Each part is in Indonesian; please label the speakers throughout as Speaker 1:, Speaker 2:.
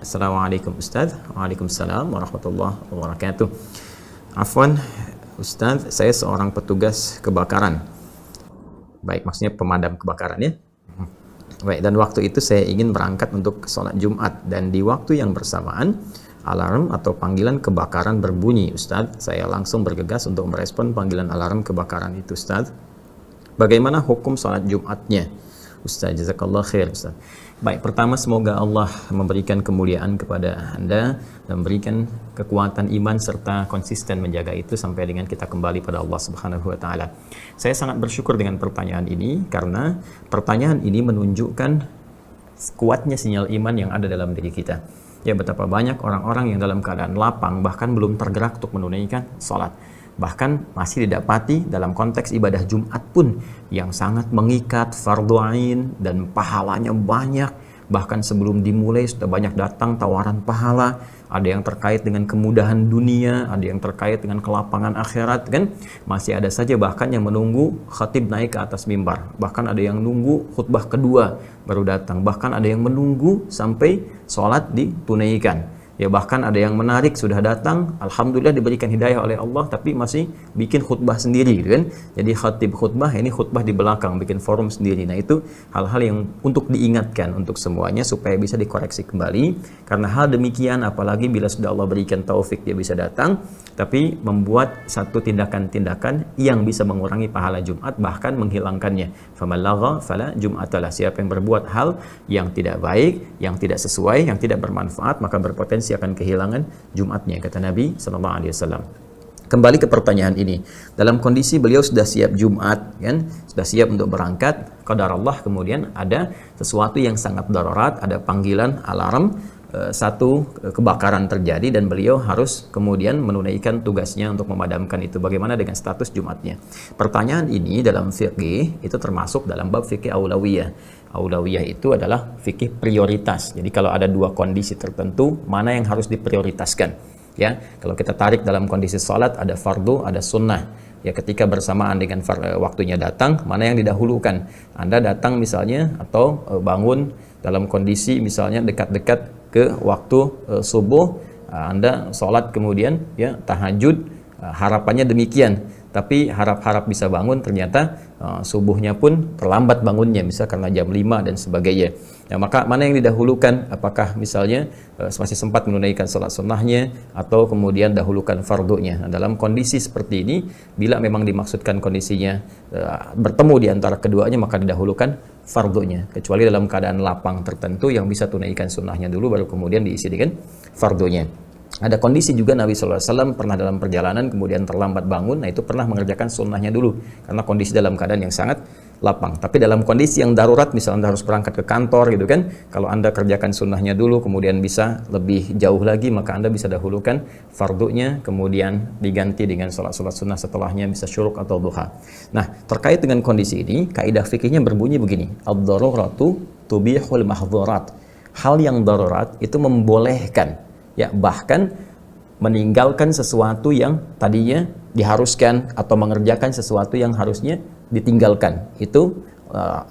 Speaker 1: Assalamualaikum Ustaz. Waalaikumsalam warahmatullahi wabarakatuh. Afwan Ustaz, saya seorang petugas kebakaran. Baik, maksudnya pemadam kebakaran ya. Baik, dan waktu itu saya ingin berangkat untuk sholat Jumat, dan di waktu yang bersamaan alarm atau panggilan kebakaran berbunyi. Ustaz, saya langsung bergegas untuk merespon panggilan alarm kebakaran itu. Ustaz, bagaimana hukum sholat Jumatnya? Ustaz, jazakallah khair Ustaz. Baik, pertama semoga Allah memberikan kemuliaan kepada Anda dan memberikan kekuatan iman serta konsisten menjaga itu sampai dengan kita kembali pada Allah Subhanahu wa taala. Saya sangat bersyukur dengan pertanyaan ini karena pertanyaan ini menunjukkan kuatnya sinyal iman yang ada dalam diri kita. Ya, betapa banyak orang-orang yang dalam keadaan lapang bahkan belum tergerak untuk menunaikan salat. Bahkan masih didapati dalam konteks ibadah Jumat pun yang sangat mengikat, fardhu ain dan pahalanya banyak. Bahkan sebelum dimulai sudah banyak datang tawaran pahala. Ada yang terkait dengan kemudahan dunia, ada yang terkait dengan kelapangan akhirat, kan? Masih ada saja bahkan yang menunggu khatib naik ke atas mimbar. Bahkan ada yang nunggu khutbah kedua baru datang. Bahkan ada yang menunggu sampai sholat ditunaikan. Ya, bahkan ada yang menarik sudah datang, alhamdulillah diberikan hidayah oleh Allah, tapi masih bikin khutbah sendiri gitu kan. Jadi khatib khutbah, ini khutbah di belakang, bikin forum sendiri. Nah, itu hal-hal yang untuk diingatkan untuk semuanya supaya bisa dikoreksi kembali. Karena hal demikian, apalagi bila sudah Allah berikan taufik dia bisa datang, tapi membuat satu tindakan-tindakan yang bisa mengurangi pahala Jumat, bahkan menghilangkannya. Faman lagha fala jum'atalah. Siapa yang berbuat hal yang tidak baik, yang tidak sesuai, yang tidak bermanfaat, maka berpotensi akan kehilangan Jumatnya, kata Nabi sallallahu alaihi wasallam. Kembali ke pertanyaan ini. Dalam kondisi beliau sudah siap Jumat, kan? Sudah siap untuk berangkat, qadarullah kemudian ada sesuatu yang sangat darurat, ada panggilan alarm, satu kebakaran terjadi dan beliau harus kemudian menunaikan tugasnya untuk memadamkan itu. Bagaimana dengan status Jumatnya? Pertanyaan ini dalam fikih itu termasuk dalam bab fikih aulawiyah. Aulawiyah itu adalah fikih prioritas. Jadi kalau ada dua kondisi tertentu, mana yang harus diprioritaskan? Ya, kalau kita tarik dalam kondisi salat ada fardu, ada sunnah. Ya, ketika bersamaan dengan waktunya datang, mana yang didahulukan? Anda datang misalnya atau bangun dalam kondisi misalnya dekat-dekat ke waktu subuh, Anda sholat kemudian ya tahajud, harapannya demikian, tapi harap-harap bisa bangun, ternyata subuhnya pun terlambat bangunnya, misal karena jam 5 dan sebagainya. Nah, maka mana yang didahulukan? Apakah misalnya masih sempat menunaikan sholat sunnahnya atau kemudian dahulukan fardunya? Nah, dalam kondisi seperti ini, bila memang dimaksudkan kondisinya bertemu di antara keduanya, maka didahulukan fardunya, kecuali dalam keadaan lapang tertentu yang bisa tunaikan sunnahnya dulu baru kemudian diisi dengan fardunya. Ada kondisi juga Nabi SAW pernah dalam perjalanan kemudian terlambat bangun, nah itu pernah mengerjakan sunnahnya dulu karena kondisi dalam keadaan yang sangat lapang. Tapi dalam kondisi yang darurat, misalnya Anda harus berangkat ke kantor gitu kan, kalau Anda kerjakan sunnahnya dulu kemudian bisa lebih jauh lagi, maka Anda bisa dahulukan fardunya kemudian diganti dengan sholat-sholat sunnah setelahnya, bisa syuruk atau duha. Nah, terkait dengan kondisi ini, kaidah fikihnya berbunyi begini: ad-daruratu tubihul mahdzurat. Hal yang darurat itu membolehkan, ya, bahkan meninggalkan sesuatu yang tadinya diharuskan atau mengerjakan sesuatu yang harusnya ditinggalkan. Itu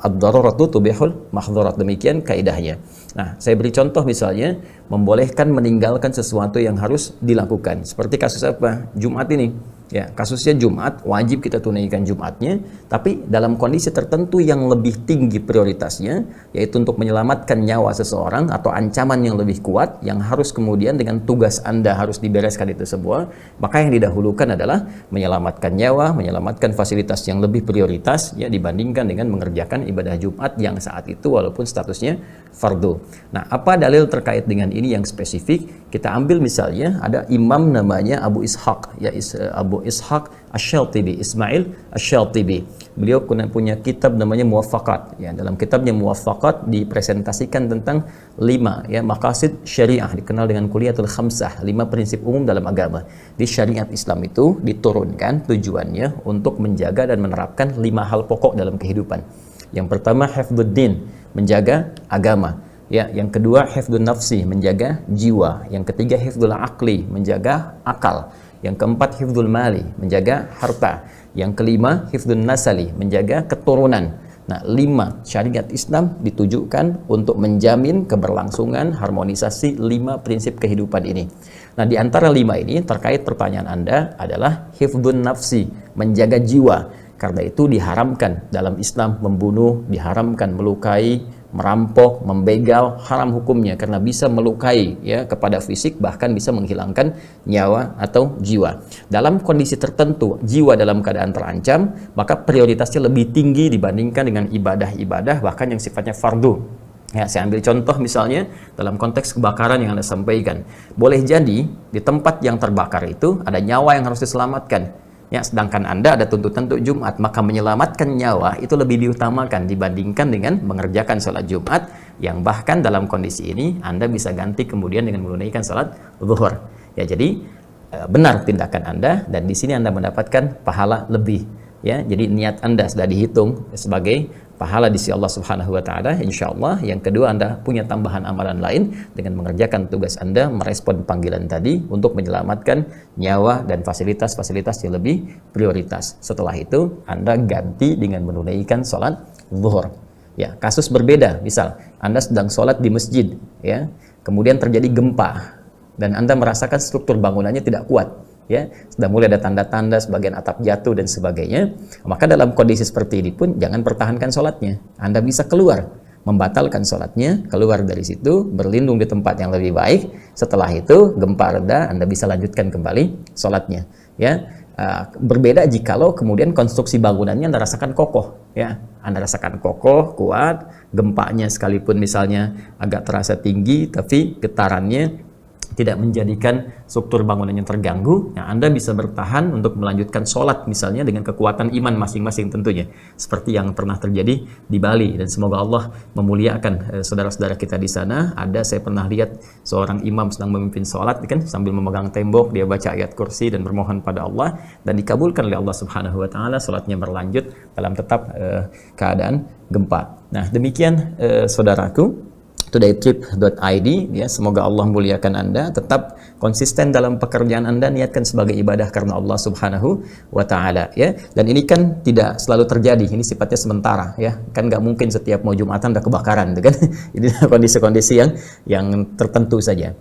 Speaker 1: ad-daruratu tubihul mahdzurat, demikian kaidahnya. Nah, saya beri contoh misalnya membolehkan meninggalkan sesuatu yang harus dilakukan. Seperti kasus apa? Jumat ini. Ya, kasusnya Jumat, wajib kita tunaikan Jumatnya, tapi dalam kondisi tertentu yang lebih tinggi prioritasnya, yaitu untuk menyelamatkan nyawa seseorang atau ancaman yang lebih kuat, yang harus kemudian dengan tugas Anda harus dibereskan itu semua, maka yang didahulukan adalah menyelamatkan nyawa, menyelamatkan fasilitas yang lebih prioritas, ya, dibandingkan dengan mengerjakan ibadah Jumat yang saat itu walaupun statusnya fardu. Nah, apa dalil terkait dengan ini yang spesifik? Kita ambil misalnya ada imam namanya Abu Ishaq, ya, Abu Ishaq Asy-Syatibi, Ismail Asy-Syatibi. Beliau punya kitab namanya Muwaffaqat. Ya, dalam kitabnya Muwaffaqat dipresentasikan tentang 5 ya maqasid syariah, dikenal dengan kuliatul khamsah, 5 prinsip umum dalam agama. Di syariat Islam itu diturunkan tujuannya untuk menjaga dan menerapkan 5 hal pokok dalam kehidupan. Yang pertama hifdzuddin, menjaga agama. Ya, yang kedua hifdzun nafsi, menjaga jiwa. Yang ketiga hifdzul aqli, menjaga akal. Yang keempat hifdzul mali, menjaga harta. Yang kelima hifdzun nasali, menjaga keturunan. Nah, 5 syariat Islam ditujukan untuk menjamin keberlangsungan harmonisasi 5 prinsip kehidupan ini. Nah, di antara 5 ini terkait pertanyaan Anda adalah hifdzun nafsi, menjaga jiwa. Karena itu diharamkan dalam Islam membunuh, diharamkan melukai, merampok, membegal, haram hukumnya karena bisa melukai ya kepada fisik, bahkan bisa menghilangkan nyawa atau jiwa. Dalam kondisi tertentu jiwa dalam keadaan terancam, maka prioritasnya lebih tinggi dibandingkan dengan ibadah-ibadah bahkan yang sifatnya fardu. Ya, saya ambil contoh misalnya dalam konteks kebakaran yang Anda sampaikan. Boleh jadi di tempat yang terbakar itu ada nyawa yang harus diselamatkan. Ya, sedangkan Anda ada tuntutan untuk Jumat, maka menyelamatkan nyawa itu lebih diutamakan dibandingkan dengan mengerjakan sholat Jumat, yang bahkan dalam kondisi ini Anda bisa ganti kemudian dengan menunaikan sholat zuhur. Ya, jadi benar tindakan Anda dan di sini Anda mendapatkan pahala lebih. Ya, jadi niat Anda sudah dihitung sebagai pahala di sisi Allah Subhanahu wa taala, insyaallah. Yang kedua, Anda punya tambahan amalan lain dengan mengerjakan tugas Anda merespon panggilan tadi untuk menyelamatkan nyawa dan fasilitas-fasilitas yang lebih prioritas. Setelah itu, Anda ganti dengan menunaikan sholat zuhur. Ya, kasus berbeda, misal Anda sedang sholat di masjid, ya, kemudian terjadi gempa dan Anda merasakan struktur bangunannya tidak kuat. Ya, sudah mulai ada tanda-tanda sebagian atap jatuh dan sebagainya, maka dalam kondisi seperti ini pun jangan pertahankan sholatnya. Anda bisa keluar, membatalkan sholatnya, keluar dari situ, berlindung di tempat yang lebih baik. Setelah itu gempa reda, Anda bisa lanjutkan kembali sholatnya. Ya, berbeda jikalau kemudian konstruksi bangunannya Anda rasakan kokoh. Ya, Anda rasakan kokoh, kuat, gempanya sekalipun misalnya agak terasa tinggi, tapi getarannya tidak menjadikan struktur bangunannya terganggu, ya, Anda bisa bertahan untuk melanjutkan sholat misalnya dengan kekuatan iman masing-masing tentunya, seperti yang pernah terjadi di Bali. Dan semoga Allah memuliakan saudara-saudara kita di sana. Saya pernah lihat seorang imam sedang memimpin sholat kan, sambil memegang tembok, dia baca ayat kursi dan bermohon pada Allah, dan dikabulkan oleh Allah Subhanahu wa taala, sholatnya berlanjut dalam tetap keadaan gempa. Nah, demikian saudaraku, todaytrip.id, ya, semoga Allah muliakan Anda, tetap konsisten dalam pekerjaan Anda, niatkan sebagai ibadah karena Allah Subhanahu wa taala, ya. Dan ini kan tidak selalu terjadi, ini sifatnya sementara, ya. Kan nggak mungkin setiap mau Jumatan ada kebakaran, kan? Ini kondisi-kondisi yang tertentu saja.